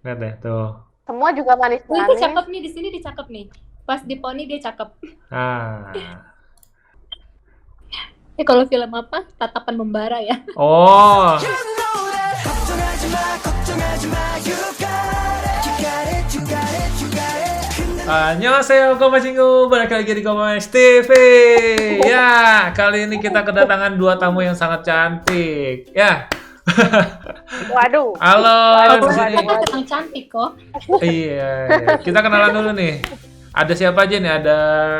Lihat deh tuh. Semua juga Itu manis-manis. cakep nih, di sini dia cakep nih. Pas di poni dia cakep. Ah. Kalau film apa? Tatapan Membara ya. Oh. Annyeonghaseyo Komajingu, balik lagi di Komaj TV. Ya, kali ini kita kedatangan dua tamu yang sangat cantik. Ya. Waduh. Halo, Waduh, di sini. Kita memang cantik kok. Iya, kita kenalan dulu nih. Ada siapa aja nih? Ada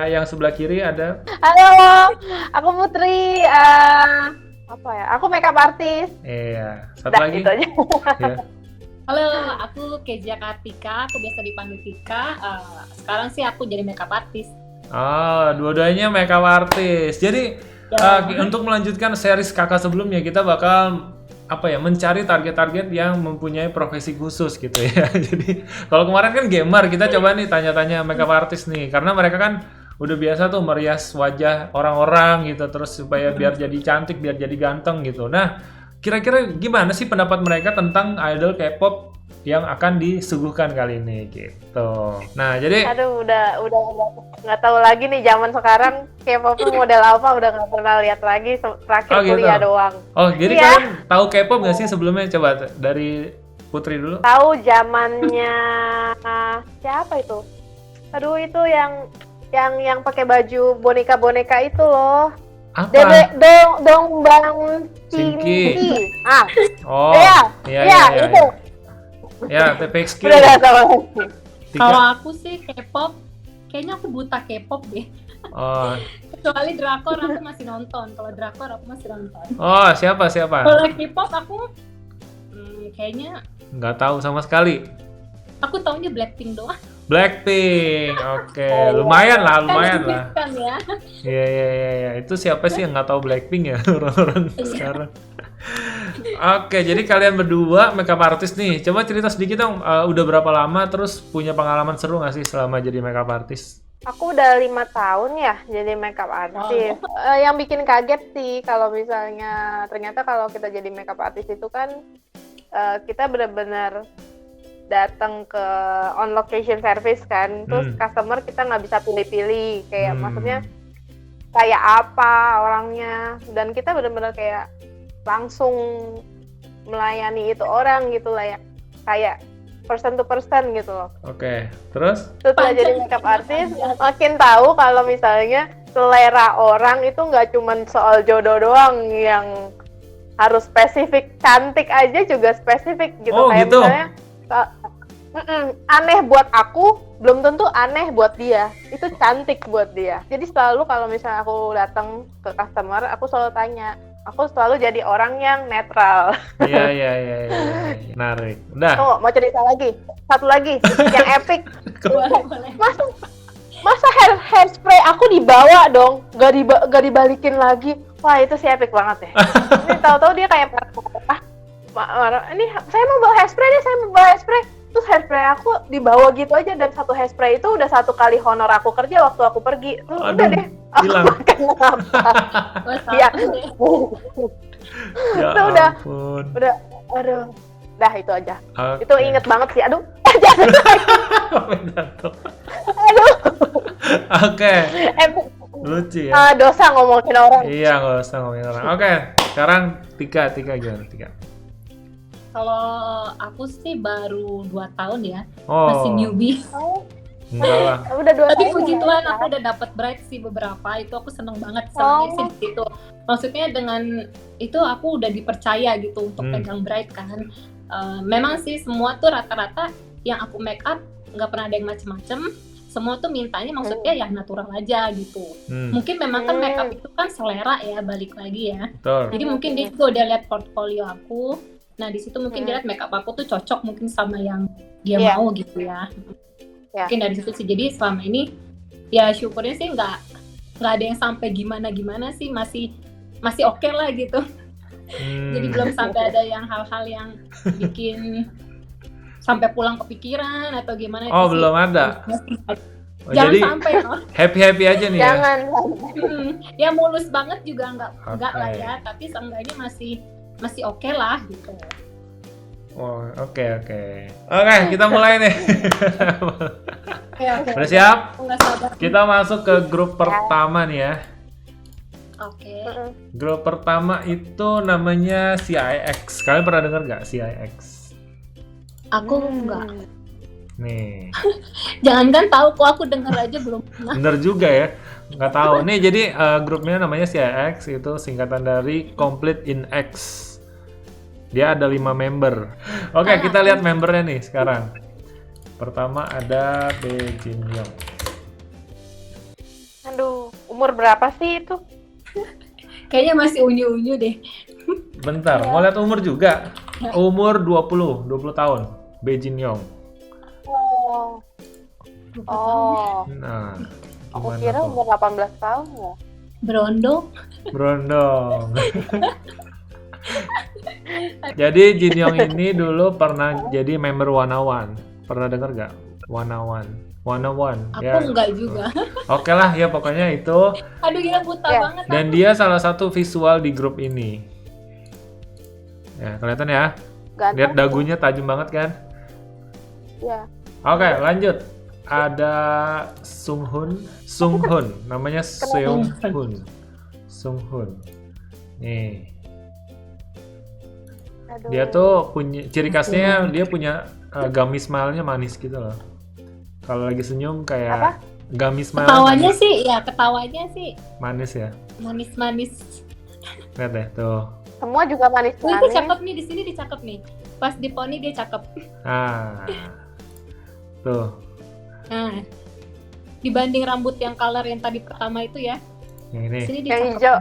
yang sebelah kiri, ada. Halo, aku Putri. Apa ya? Aku makeup artist. Iya, satu Udah lagi. gitu aja. Ya. Halo, aku Kezia Kartika, aku biasa dipanggil Tika. Sekarang sih aku jadi makeup artist. Oh, dua-duanya makeup artist. Jadi Ya. untuk melanjutkan series kakak sebelumnya, kita bakal mencari target-target yang mempunyai profesi khusus gitu ya. Jadi kalau kemarin kan gamer, kita coba nih tanya-tanya makeup artist nih, karena mereka kan udah biasa tuh merias wajah orang-orang gitu, terus supaya biar jadi cantik, biar jadi ganteng gitu. Nah, kira-kira gimana sih pendapat mereka tentang idol K-pop yang akan disuguhkan kali ini gitu. Nah, jadi Aduh, udah nggak tahu lagi nih zaman sekarang K-pop tuh model apa udah nggak pernah lihat lagi. Terakhir oh gitu. kuliah doang. Oh, jadi Iya. kalian tahu K-pop nggak sih sebelumnya? Coba dari Putri dulu. Tahu zamannya siapa itu? Aduh, itu yang pakai baju boneka-boneka itu loh. Apa? Dong Bang Shinki. Shinki. Ah, Oh, iya, iya, iya, iya, itu. Ya, TPXQ. Udah nggak tahu lagi. Kalau Tiga. aku sih K-pop, kayaknya aku buta K-pop deh. Oh, Kecuali drakor aku masih nonton. Kalau drakor aku masih nonton. oh, siapa? Kalau K-pop aku kayaknya Nggak tahu sama sekali. aku taunya Blackpink doang. Blackpink. Oke, lumayan lah, lumayan Kan lah. kan ya. Iya, iya, iya, iya. Itu siapa sih yang nggak tahu Blackpink ya orang-orang Iya. sekarang? Oke, jadi kalian berdua makeup artist nih. Coba cerita sedikit dong, udah berapa lama terus punya pengalaman seru nggak sih selama jadi makeup artist? Aku udah 5 tahun ya jadi makeup artist. Yang bikin kaget sih kalau misalnya ternyata kalau kita jadi makeup artist itu kan kita benar-benar datang ke on location service kan, terus customer kita nggak bisa pilih-pilih kayak maksudnya kayak apa orangnya, dan kita benar-benar kayak langsung melayani itu orang gitu lah ya, kayak person to person gitu loh. Oke, terus? Setelah jadi makeup artist makin tahu kalau misalnya selera orang itu nggak cuma soal jodoh doang yang harus spesifik, cantik aja juga spesifik gitu. Oh, kayak gitu? misalnya aneh buat aku belum tentu aneh buat dia, itu cantik buat dia. Jadi selalu kalau misalnya aku datang ke customer, aku selalu tanya, aku selalu jadi orang yang netral. Iya, iya, iya, iya. Menarik. Udah. Tunggu, mau cerita lagi, satu lagi yang epic. Boleh. Masa hairspray aku dibawa dong, gak dibalikin lagi. Wah, itu sih epic banget ya. Ini tahu-tahu dia kayak marah, ini saya mau bawa hairspray deh, saya mau bawa hairspray. Terus hairspray aku dibawa gitu aja, dan satu hairspray itu udah 1 kali honor aku kerja waktu aku pergi. Terus Aduh, udah deh, aku hilang. makan apa. Wah, Iya. sama deh. Ya Itu udah. ampun. Udah, aduh. Dah itu aja. Oke. Itu inget banget sih, aduh. Jangan. Jatuh. Aduh. Oke, Epic. lucu ya. Dosa ngomongin orang. Iya, nggak usah ngomongin orang. Oke, sekarang Tika gimana Tika? Kalau aku sih baru 2 tahun ya, Oh, masih newbie. enggak lah. Udah 2 Tapi tahun. puji ya. Tuhan aku udah dapat bright sih beberapa, itu aku seneng banget senengnya sih di situ. Maksudnya dengan itu aku udah dipercaya gitu untuk pegang bright kan. Memang sih semua tuh rata-rata yang aku make up nggak pernah ada yang macem-macem. Semua tuh mintanya maksudnya yang natural aja gitu. Mungkin memang kan make up itu kan selera ya, balik lagi ya. Betul. Jadi mungkin dia juga udah lihat portfolio aku. Nah di situ mungkin dia lihat make up aku tuh cocok mungkin sama yang dia mau gitu ya. Mungkin dari situ sih. Jadi selama ini ya syukurnya sih nggak ada yang sampai gimana sih, masih oke lah gitu. Jadi belum sampai ada yang hal-hal yang bikin sampai pulang kepikiran atau gimana. Oh, itu belum sih. ada. Oh, Jangan jadi sampai loh. happy aja nih ya. Jangan. Ya mulus banget juga enggak lah Oke. ya, tapi seenggaknya masih oke lah gitu. Oh, oke. Oke, kita mulai nih. Oke. Udah siap? Aku nggak sabar. Kita masuk ke grup pertama nih ya. Oke. Grup pertama itu namanya CIX. Kalian pernah dengar nggak CIX? Aku enggak. Nih, Jangankan tahu kok, aku denger aja belum pernah. bener juga ya. Nggak tahu. Nih, jadi grupnya namanya CIX, itu singkatan dari Complete in X. Dia ada 5 member. Oke, kita lihat membernya nih sekarang. Pertama ada Bae Jin Young. Aduh, umur berapa sih itu? Kayaknya masih unyu-unyu deh. Bentar, mau lihat umur juga? Umur 20 tahun. Bae Jin Young. Oh. Oh. Nah, Aku gimana kira tuh? umur 18 tahun ya. Berondong. Berondong. Jadi Jin Young ini dulu pernah jadi member Wanawan. Pernah dengar nggak? Wanawan. Aku enggak juga. Oke lah ya, pokoknya itu. Aduh, gila buta Ya. banget. Dan dia salah satu visual di grup ini. Ya, kelihatan ya? Ganteng. Lihat dagunya tajam banget kan? Ya. Oke, lanjut. Ada Sunghun. Namanya Sunghun. Nih. Aduh. Dia tuh punya ciri khasnya, dia punya gummy smile-nya manis gitu loh. Kalau lagi senyum kayak Apa? gummy smile Ketawanya sih manis ya. manis-manis. Lihat deh tuh. Semua juga Wih, itu manis-manis. cakep nih, di sini dia cakep nih. Pas di poni dia cakep. Ah. Tuh. Nah, dibanding rambut yang color yang tadi pertama itu ya, Yang ini. di sini dia Yang cakep. hijau.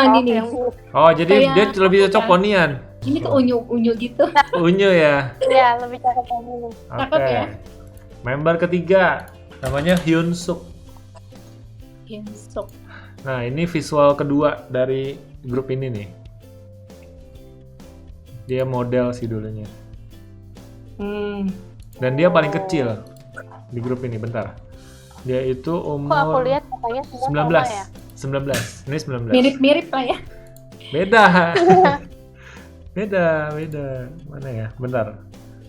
Ini nih. yang Oh, jadi Kayak- dia lebih cocok ponian. Ini tuh unyu-unyu gitu. Unyu ya. Iya, lebih cakep yang ini. Cakep Oke. ya. Member ketiga namanya Hyun Suk. Yang sok. Nah, ini visual kedua dari grup ini nih. Dia model sih dulunya. Dan dia paling kecil di grup ini, bentar. Dia itu Kok aku umur lihat katanya semua 19. sama ya? 19. Ini 19. Mirip-mirip lah ya. Beda. beda. Mana ya? Bentar.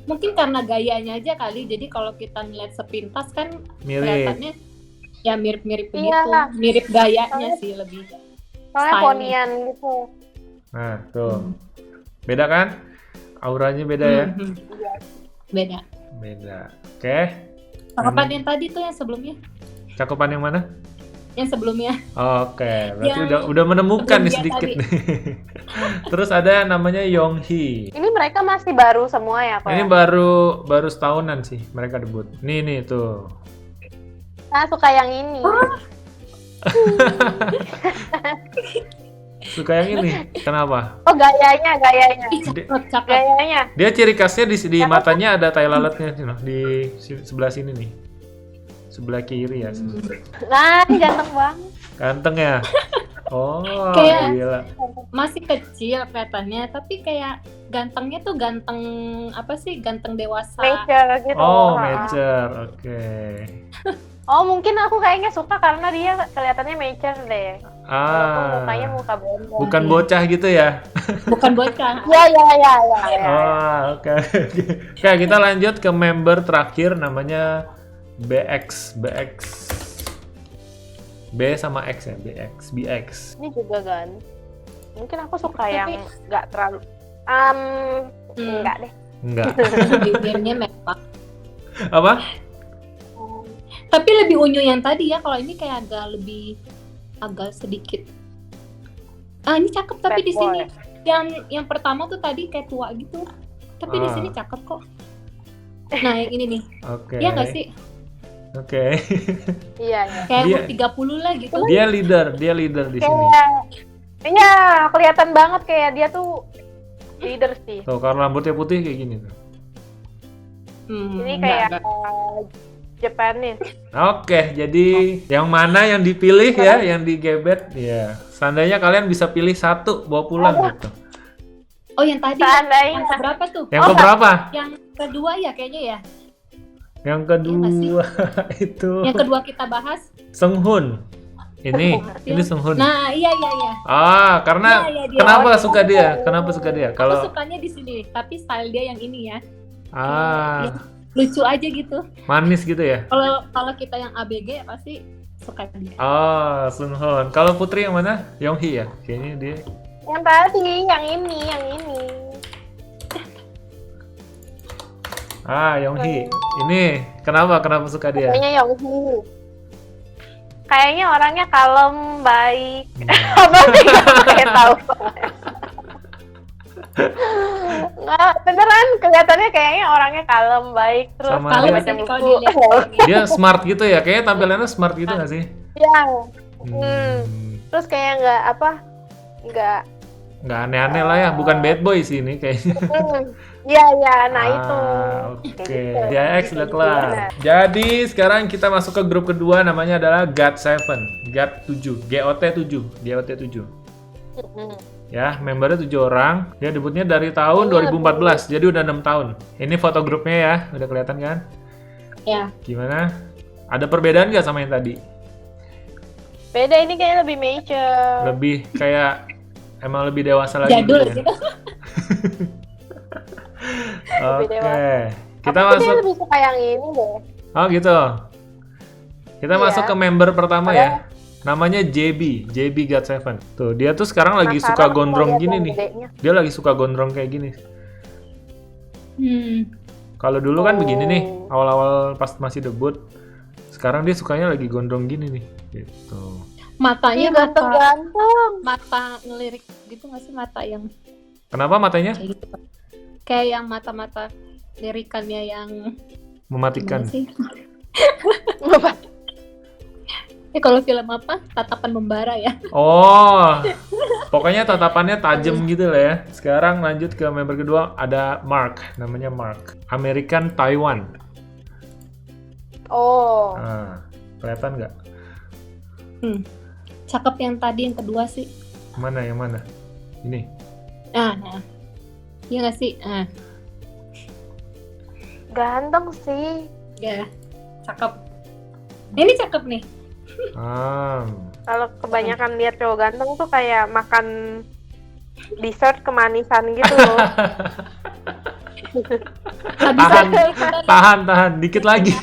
Mungkin karena gayanya aja kali. Jadi kalau kita ngeliat sepintas kan Mirip. kelihatannya ya mirip-mirip begitu. Iya. Mirip gayanya sih lebih. Soalnya Style ponian gitu. Nah, tuh. Beda kan? Auranya beda ya? Mhm. Beda. Beda. Oke. Cakepan yang tadi tuh yang sebelumnya. Cakupan yang mana? Yang sebelumnya. Oke, berarti Yang udah menemukan nih sebelum dia sedikit tadi. nih. Terus ada namanya Yonghee. Ini mereka masih baru semua ya, kok? Ini Ya? baru setahunan sih mereka debut. Nih tuh. Nah, suka yang ini. Suka yang ini. Kenapa? Oh, gayanya. Ih, cakep. Gayanya. Dia ciri khasnya di matanya ada tai lalatnya nih, loh, di sebelah sini nih. Sebelah kiri ya. Nah, ini ganteng banget. Ganteng ya. Oh, Kayak- gila. Masih kecil kelihatannya, tapi kayak gantengnya tuh ganteng apa sih? Ganteng dewasa. Nature gitu. Oh, Ha. mature. Oke. Oh, mungkin aku kayaknya suka karena dia kelihatannya mature deh. Walaupun mukanya Ah. muka bondo. Bukan bocah gitu ya. Bukan bocah. Ya. Oh, oke. Oke, kita lanjut ke member terakhir namanya BX. B sama X ya, BX. Ini juga kan. Mungkin aku suka Tapi- yang nggak terlalu. Enggak deh. Enggak. Bibirnya merah. Apa? Tapi lebih unyu yang tadi ya. Kalau ini kayak agak sedikit. Ini cakep tapi Bad di sini boy. yang pertama tuh tadi kayak tua gitu. Tapi di Ah. sini cakep kok. Nah, yang ini nih. Oke. Iya nggak sih? Oke. Iya. Kayak Dia- umur 30 lah gitu. Dia leader di sini. Iya, kelihatan banget kayak dia tuh leader sih. Tuh, karena rambutnya putih kayak gini tuh. Ini Enggak, kayak enggak. Japanese. Oke, jadi yang mana yang dipilih ya, yang digebet ya. Seandainya kalian bisa pilih satu bawa pulang gitu. Oh, yang tadi. Seandainya. Yang berapa tuh? Yang keberapa? Yang kedua ya kayaknya ya. Yang kedua Iya nggak itu Yang kedua kita bahas. Sunghun. Ini Sunghun. Nah, iya. Karena Iya, dia. kenapa suka dia? Kenapa suka dia? Aku Kalau sukanya di sini, tapi style dia yang ini ya. ah, Lucu aja gitu. manis gitu ya. Kalau kita yang ABG pasti suka dia. Oh, Sunghun. Kalau Putri yang mana? Yonghee ya? Kayaknya dia. Yang tadi, yang ini. Yonghee. Ini kenapa suka dia? Kayaknya Yonghee. Kayaknya orangnya kalem, baik. Apa sih? Kayak tahu. Nggak, beneran kelihatannya kayaknya orangnya kalem, baik, terus Sama Kalau dia. misalnya kalau dilihat orangnya. Dia smart gitu ya? Kayaknya tampilannya smart gitu nggak sih? Iya. Hmm. Terus kayak nggak Nggak aneh-aneh lah ya, bukan bad boy sih ini kayaknya. Iya, nah itu. Oke, DIX udah kelar. Jadi sekarang kita masuk ke grup kedua, namanya adalah GOT7, GOT7. Ya, membernya 7 orang. Dia debutnya dari tahun 2014, jadi udah 6 tahun. Ini foto grupnya ya, udah kelihatan kan? Ya. Gimana? Ada perbedaan nggak sama yang tadi? Beda, ini kayaknya lebih mature. Lebih kayak emang lebih dewasa lagi Jadul gitu ya? gitu. Lebih Oke, dewasa. kita Aku masuk. dia lebih suka yang ini deh. Oh gitu. Kita Iya. masuk ke member pertama ya. Namanya JB GOT7. Tuh, dia tuh sekarang lagi suka Penasaran aku mau gondrong lihat gini yang nih. gedenya. Dia lagi suka gondrong kayak gini. Kalau dulu kan begini nih, awal-awal pas masih debut. Sekarang dia sukanya lagi gondrong gini nih. Gitu. Matanya Ih, ganteng-ganteng. mata ngelirik gitu nggak sih, mata yang Kenapa matanya kayak gitu? Kayak yang mata-mata lirikannya yang mematikan? gimana sih? Kalau film apa? Tatapan Membara ya. Oh, pokoknya tatapannya tajam gitu lah ya. Sekarang lanjut ke member kedua, ada Mark, namanya Mark, American Taiwan. Oh, Nah, kelihatan nggak? Cakep yang tadi, yang kedua sih. Yang mana? Ini. Nah. Iya nggak sih? ganteng sih. Ya, cakep. Ini cakep nih. Kalau kebanyakan lihat cowok ganteng tuh kayak makan dessert kemanisan gitu loh. Tahan, dikit lagi.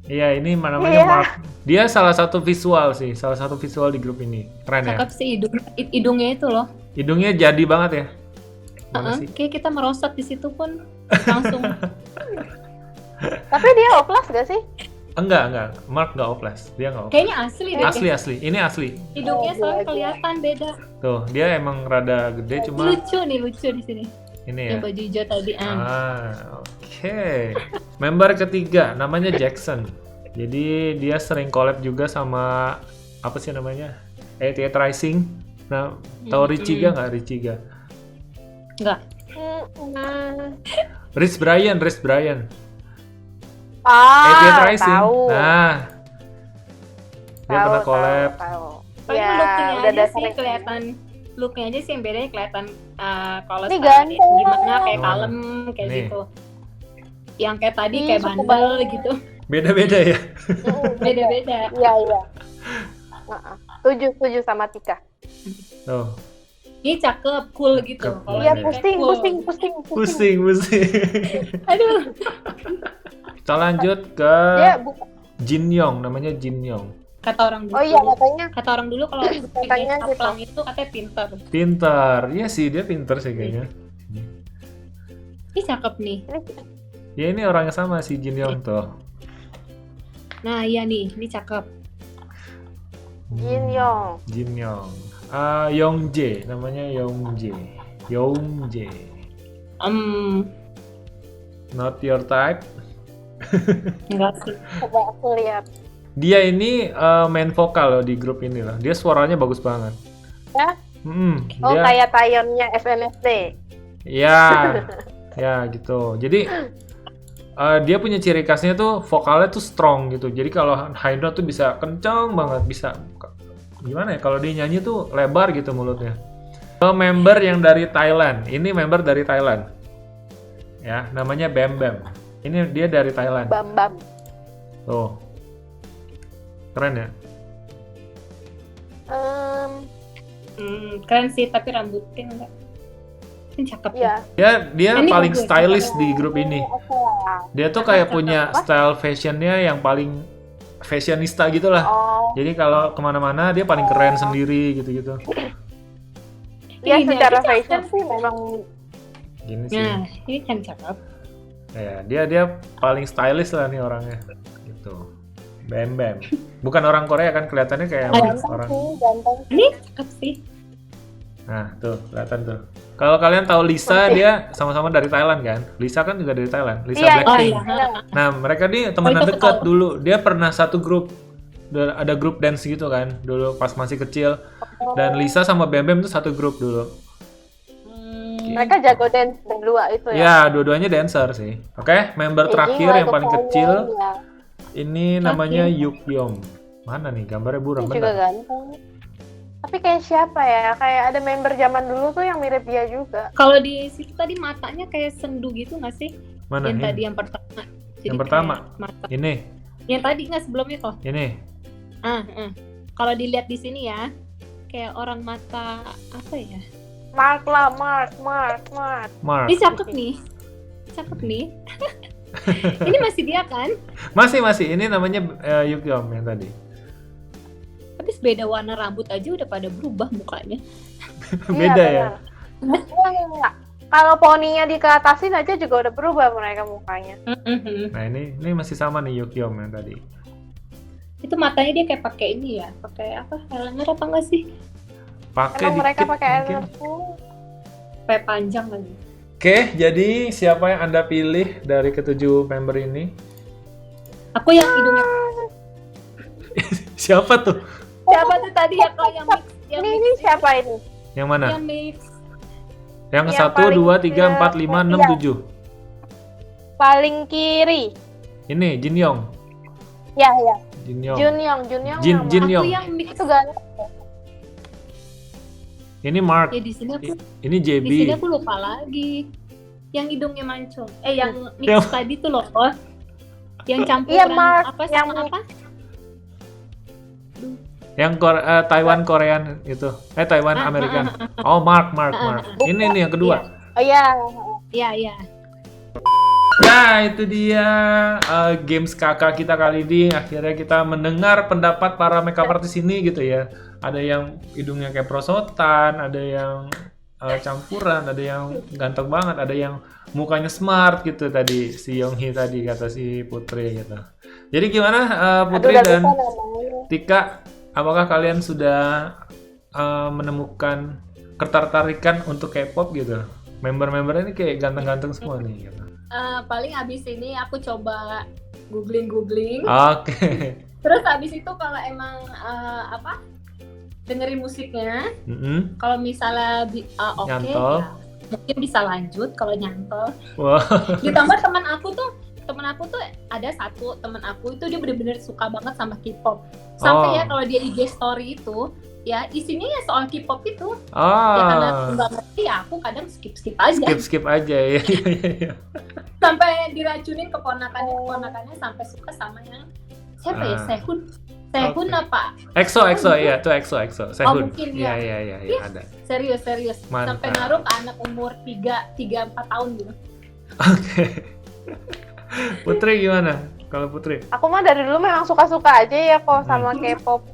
Iya, ini namanya Mark. Dia salah satu visual di grup ini. Keren ya. Cakep sih hidungnya itu loh. Hidungnya jadi banget ya. Mana sih? Kayak kita merosot di situ pun langsung. Tapi dia oplas gak sih? Enggak. Mark nggak oplas. Dia nggak oplas. Kayaknya asli deh. Asli. Ini asli. Hidungnya soalnya kelihatan beda. Tuh, dia emang rada gede cuma Lucu di sini. ini ya. Yang baju hijau tadi. Oke. Member ketiga namanya Jackson. Jadi dia sering collab juga sama apa sih namanya? 88 Rising. Nah, tahu Richie nggak? Enggak. Rich Brian. 88 Rising. Tahu. Nah, dia pernah collab. Tahu. Paling Ya, looknya udah aja sih dasarnya kelihatan. Looknya aja sih yang bedanya kelihatan kalau Ini style ganteng. gimana, kayak Oh, kalem kayak nih. gitu. Yang kayak tadi Ih, kayak suka bandel banget. gitu. Beda-beda ya. Beda-beda. Iya. Setuju sama Tika. Tuh, Ini cakep, cool gitu. Cakep. Kalau Iya, ini kayak pusing. cool. pusing. Aduh. Kita lanjut ke Dia Jin Yong, namanya Jin Yong. Kata orang dulu. Oh iya, katanya Kata orang dulu kalau Katanya gitu. saplang itu katanya pinter. Pintar. Iya sih, dia pintar sih kayaknya. Ini cakep nih. Ya ini orangnya sama si Jin Yong tuh. Nah iya nih, ini cakep. Jin Yong. Jin Yong. Yong Jae, namanya Yong Jae. Not your type. Enggak sih. Coba aku lihat. Dia ini main vokal loh di grup ini loh. Dia suaranya bagus banget. Ya? Oh, Dia, kayak Taeyonnya SNSD. ya gitu. Jadi dia punya ciri khasnya tuh vokalnya tuh strong gitu. Jadi kalau high note tuh bisa kencang banget, bisa gimana ya? Kalau dia nyanyi tuh lebar gitu mulutnya. Member yang dari Thailand. Ini member dari Thailand. Ya, namanya Bam Bam. Ini dia dari Thailand. Bam. Tuh. Keren ya? Keren sih, tapi rambutnya enggak. Ini cakep ya. Dia Ini paling bagus. stylish di grup ini. Dia tuh kayak punya Apa? style fashionnya yang paling fashionista gitu lah. Oh, Jadi kalau kemana-mana dia paling keren sendiri gitu-gitu. ya Ini secara aja fashion cakep. sih memang Gini sih. Nah, ini kan cakep. Ya, dia paling stylish lah nih orangnya. Gitu. Bam Bam. Bukan orang Korea kan, kelihatannya kayak orang. ganteng. Ini cakep sih. Nah, tuh, kelihatan tuh. Kalau kalian tahu Lisa, dia sama-sama dari Thailand kan? Lisa kan juga dari Thailand. Lisa Iya, Oh Blackpink. iya. Nah, mereka nih temenan itu aku dekat tahu. dulu. Dia pernah satu grup. Ada grup dance gitu kan, dulu pas masih kecil. Dan Lisa sama Bam Bam tuh satu grup dulu. Mereka jago dance berdua itu ya. Ya, dua-duanya dancer sih. Oke, member terakhir yang paling kecil. Ya. Ini namanya Yukyom. Mana nih gambarnya buram Ini juga bener. ganteng. Tapi kayak siapa ya? Kayak ada member zaman dulu tuh yang mirip dia juga. Kalau di situ tadi matanya kayak sendu gitu nggak sih? Mana Yang ini? tadi yang pertama. Jadi Yang pertama? kayak Mata. Ini, Yang tadi nggak sebelumnya kok. ini. Kalau dilihat di sini ya, kayak orang mata apa ya? Mark lah, Mark. Mark. Ini cakep nih. Cakep nih. Ini masih dia kan? Masih. Ini namanya Yukyom yang tadi. Tapi beda warna rambut aja udah pada berubah mukanya. Beda ya. Iya. Kalau poninya dikeatasin aja juga udah berubah mereka mukanya. Nah, ini masih sama nih Yukyom yang tadi. Itu matanya dia kayak pakai ini ya, pakai apa? Eyeliner apa enggak sih? Pakai Emang mereka dikit pakai mungkin. eyeliner tuh. Kayak panjang lagi. Oke, jadi siapa yang Anda pilih dari ketujuh member ini? Aku yang hidungnya. Siapa tuh? Siapa tuh tadi ya kalau yang mix? Yang Ini siapa ini? Yang mana? Yang mix. Yang Yang 1, paling 2, 3, 4, 5, 6, iya. 7. Paling kiri. Ini Jin Yong. Ya. Jin Yong. Junyong Jin Aku Yong. yang mix. Itu ganteng. Ini Mark. Ya di sini aku Ini JB. di sini aku lupa lagi. Yang hidungnya mancung. Yang mix Yang- tadi tuh loh. Oh. Yang campuran Iya, Mark. apa sama Yang apa? Yang Taiwan Korean itu. Taiwan American. Oh, Mark. Ini nih yang kedua. Oh iya. Iya. Ya, itu dia games kakak kita kali ini. Akhirnya kita mendengar pendapat para makeup artist ini gitu ya. Ada yang hidungnya kayak prosotan, ada yang campuran, ada yang ganteng banget, ada yang mukanya smart gitu tadi, si Yonghi tadi kata si Putri gitu. Jadi gimana Putri Aduh, udah dan lupa namanya. Tika, apakah kalian sudah menemukan ketertarikan untuk K-pop gitu? Member-member ini kayak ganteng-ganteng semua nih gitu. Paling abis ini aku coba googling. Oke. Terus abis itu kalau emang dengerin musiknya, kalau misalnya oke, Nyantol. ya mungkin bisa lanjut kalau nyantol. Wah. Ditambah teman aku tuh ada satu teman aku itu dia bener-bener suka banget sama K-pop. Sampai Oh. ya kalau dia IG story itu ya isinya ya soal K-pop itu. Ya karena aku nggak ngerti ya aku kadang skip aja. Skip aja ya. Sampai diracunin keponakannya sampai suka sama yang siapa ya? Sehun Oke. apa? EXO ya, itu EXO. Sehun. mungkin Iya, ya. ada. Serius. Mantap. Sampai naruh ke anak umur 3-4 tahun gitu. Oke. Putri gimana? Kalau Putri? Aku mah dari dulu memang suka-suka aja ya kok sama K-pop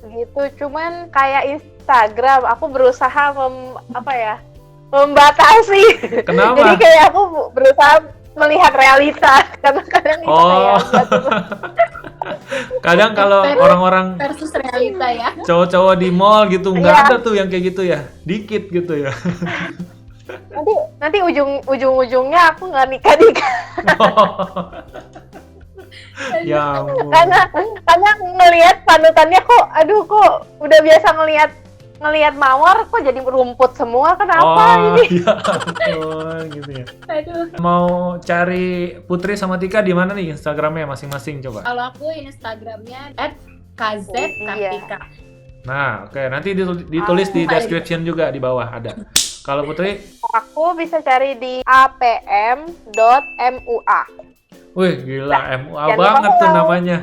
gitu. Cuman kayak Instagram, aku berusaha membatasi. Kenapa? Jadi kayak aku berusaha melihat realita karena kadang itu Oh. kayak Kadang kalau orang-orang Versus realita ya. cowok-cowok di mall gitu nggak Iya. ada tuh yang kayak gitu ya, dikit gitu ya. nanti ujung-ujungnya aku nggak nikah. Ya ampun. karena ngelihat panutannya kok udah biasa ngelihat mawar kok jadi rumput semua, kenapa ini? Ya ampun gitu ya. Aduh. Mau cari Putri sama Tika di mana nih Instagramnya masing-masing coba? Kalau aku Instagramnya @kzkartika. Iya. Nah, oke, nanti ditulis di description juga di bawah ada. Kalau Putri, Aku bisa cari di apm.mua. wih gila MUA Jangan banget lupa tuh follow. namanya.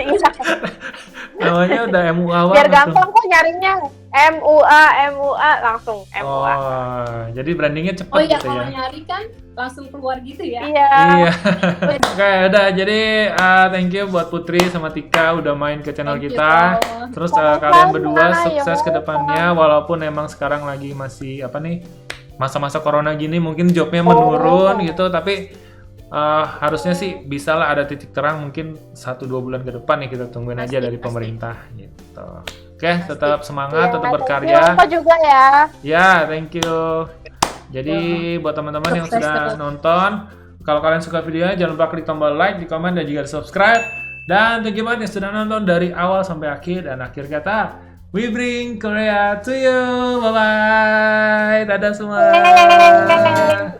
Iya. Namanya udah MUA banget. Biar gampang kok nyarinya. MUA langsung MUA. Oh, jadi brandingnya cepet Oh iya, gitu kalau ya. nyari kan langsung keluar gitu ya. Iya. Iya. Oke, udah. Jadi thank you buat Putri sama Tika udah main ke channel Thank you, kita. Ko. Terus Sama-sama, kalian berdua sukses ya ke depannya walaupun emang sekarang lagi masih apa nih masa-masa corona gini mungkin jobnya menurun gitu tapi harusnya sih bisa lah ada titik terang mungkin 1-2 bulan ke depan nih kita tungguin aja Pasti, dari pasti. pemerintah gitu. Oke, tetap semangat, Iya, tetap thank you, berkarya. Kak juga ya. Ya, thank you. Jadi buat teman-teman yang Sukses sudah terus. nonton, kalau kalian suka videonya jangan lupa klik tombol like, di komen dan juga di subscribe. Dan thank you banget yang sudah nonton dari awal sampai akhir dan akhir kata we bring Korea to you. Bye bye. Dadah semua. Yeay.